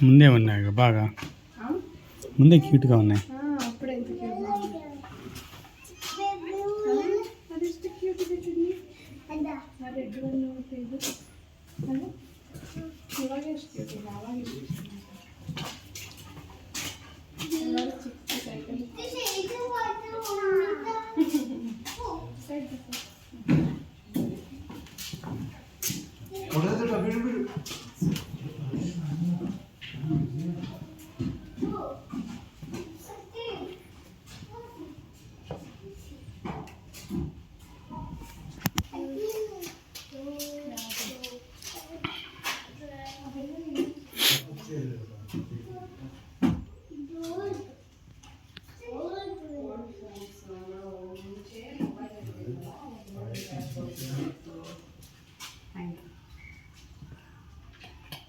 ముందే ఉన్నాయి బాగా, ముందే క్యూట్గా ఉన్నాయి.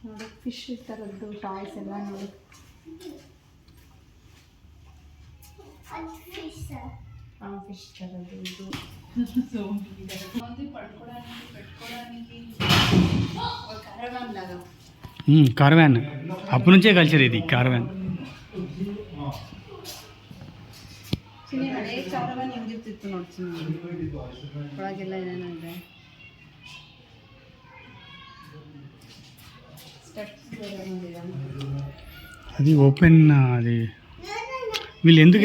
ನೋಡಿ ಫಿಶ್ ಥರದ್ದು ಟಾಯ್ಸ್ ಎಲ್ಲ ನೋಡಿ. ఫిష్ ಥರದ್ದು ಇದು కార్వాన్ అప్పటి నుంచే కల్చర్ ఇది కార్వాన్. ಹಳೆ ಕಾರ್ವಾನ್ ಹೆಂಗಿರ್ತಿತ್ತು ನೋಡ್ತೀನಿ ಒಳಗೆಲ್ಲ ಏನೇನೋ ಇದೆ. అది ఓపెన్. అది వీళ్ళు ఎందుకు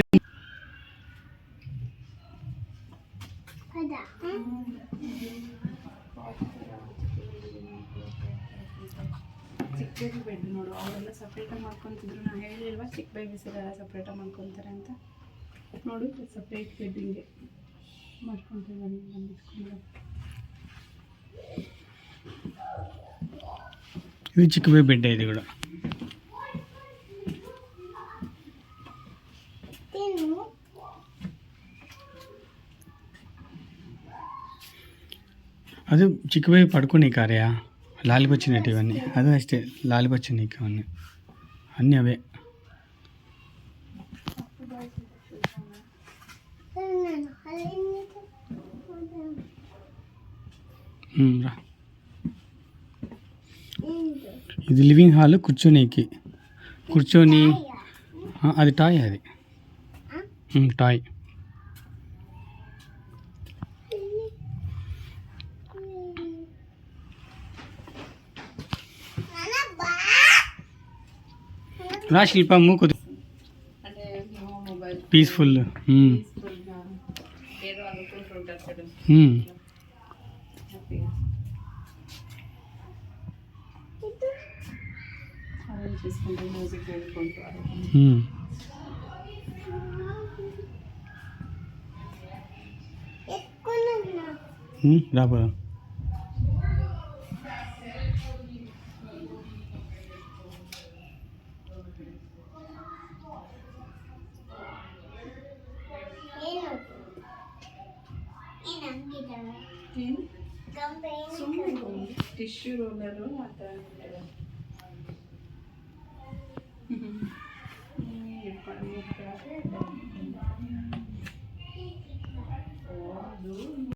ಚಿಕ್ಕ ಬೇಬಿ ಬೆಡ್ ನೋಡು, ಅವರೆಲ್ಲ ಸಪ್ರೇಟಾಗಿ ಮಾಡ್ಕೊತಿದ್ರು. ನಾನು ಹೇಳಿಲ್ವಾ ಚಿಕ್ಕ ಬೇಬೀಸ್ ಎಲ್ಲ ಸಪ್ರೇಟಾಗಿ ಮಾಡ್ಕೊತಾರೆ ಅಂತ. ನೋಡು ಸಪ್ರೇಟ್ ಬೆಡ್ ಹಿಂಗೆ ಮಾಡ್ಕೊತಾರೆ. ఇది చిక్క బేబీ బెడ్. ఇది కూడా అది చిక్క బేబీ పడుకునే కార్యా లాలికి వచ్చినట్టు ఇవన్నీ. అదే అಷ್ಟೇ లాలికి వచ్చినాయి అవన్నీ, అన్నీ అవే. రా, ఇది లివింగ్ హాల్ కూర్చోనీకి. కూర్చొని అది టాయ్. అది టాయ్. రా శిల్ప మూకుదు పీస్ఫుల్. రాబోదా ಟಿಶ್ಯೂ ರೋಲರು ಆ ಥರ